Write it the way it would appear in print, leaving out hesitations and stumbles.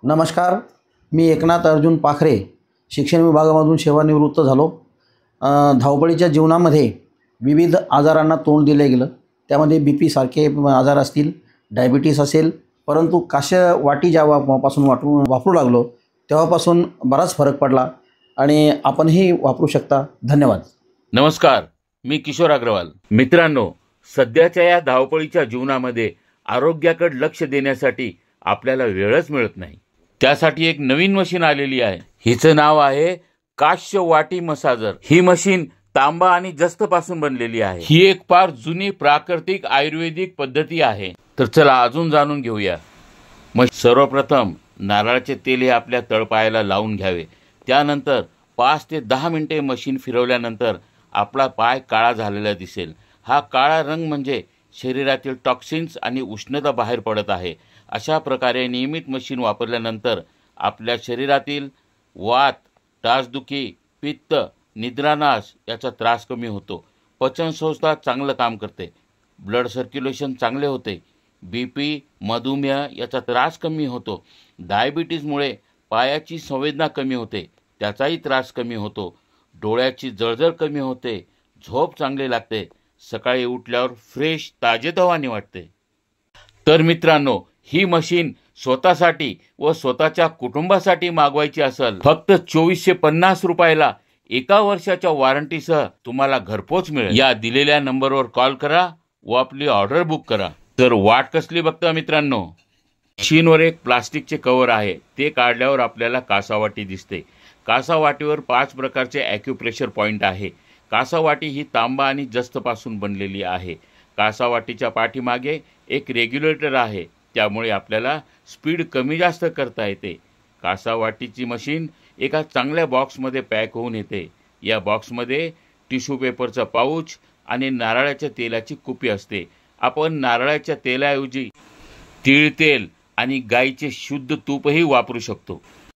नमस्कार, मी एकनाथ अर्जुन पाखरे शिक्षण विभागामधून सेवानिवृत्त झालो। धावपळीच्या जीवनामध्ये विविध आजारांना तोंड दिले गेलं। त्यामध्ये BP सारखे आजार असतील, डायबिटीस असेल, परंतु काशवाटी जेव्हापासून वापरू लागलो तेव्हापासून बराच फरक पडला आणि आपणही वापरू शकता। धन्यवाद। नमस्कार, मी किशोर अग्रवाल। मित्रांनो, सध्याच्या या धावपळीच्या जीवनामध्ये आरोग्याकडे लक्ष देण्यासाठी आपल्याला वेळच मिळत नाही। त्यासाठी एक नवीन मशीन आलेली आहे। हिचं नाव आहे काशवाटी मसाजर। ही मशीन तांबा आणि जस्त पासून बनलेली आहे। ही एक फार जुनी प्राकृतिक आयुर्वेदिक पद्धती आहे। तर चला अजून जाणून घेऊया। सर्वप्रथम नारळाचे तेल हे आपल्या तळपायाला लावून घ्यावे। त्यानंतर 5 ते 10 मिनिटे मशीन फिरवल्यानंतर आपला पाय काळा झालेला दिसेल। हा काळा रंग म्हणजे शरीरातील टॉक्सिन्स आणि उष्णता बाहेर पडत आहे। अशा प्रकारे नियमित मशीन वापरल्यानंतर आपल्या शरीरातील वात, टाचदुखी, पित्त, निद्रानाश याचा त्रास कमी होतो। पचनसंस्था चांगलं काम करते, ब्लड सर्क्युलेशन चांगले होते, BP, मधुमेह याचा त्रास कमी होतो, डायबिटीजमुळे पायाची संवेदना कमी होते, त्याचाही त्रास कमी होतो, डोळ्याची जळजळ कमी होते, झोप चांगली लागते, सकाळी उठल्यावर फ्रेश ताजेतवाने वाटते। तर मित्रांनो, ही मशीन स्वतःसाठी व स्वतःच्या कुटुंबासाठी मागवायची असेल फक्त 2450 रुपयाला 1 वर्षाच्या वॉरंटीसह तुम्हाला घरपोच मिळेल। या दिलेल्या नंबरवर कॉल करा व आपली ऑर्डर बुक करा। तर वाट कसली बघता मित्रांनो, मशीनवर एक प्लास्टिकचे कव्हर आहे, ते काढल्यावर आपल्याला कासावाटी दिसते। कासावाटीवर 5 प्रकारचे ॲक्युप्रेशर पॉइंट आहे। कासावाटी ही तांबा आणि जस्त पासून बनलेली आहे। कासावाटीच्या पाठीमागे एक रेग्युलेटर आहे, त्यामुळे आपल्याला स्पीड कमी जास्त करता येते। कासावाटीची मशीन एका चांगल्या बॉक्समध्ये पॅक होऊन येते। या बॉक्समध्ये टिश्यू पेपरचा पाऊच आणि नारळाच्या तेलाची कुपी असते। आपण नारळाच्या तेलाऐवजी तीळ तेल आणि गाईचे शुद्ध तूपही वापरू शकतो।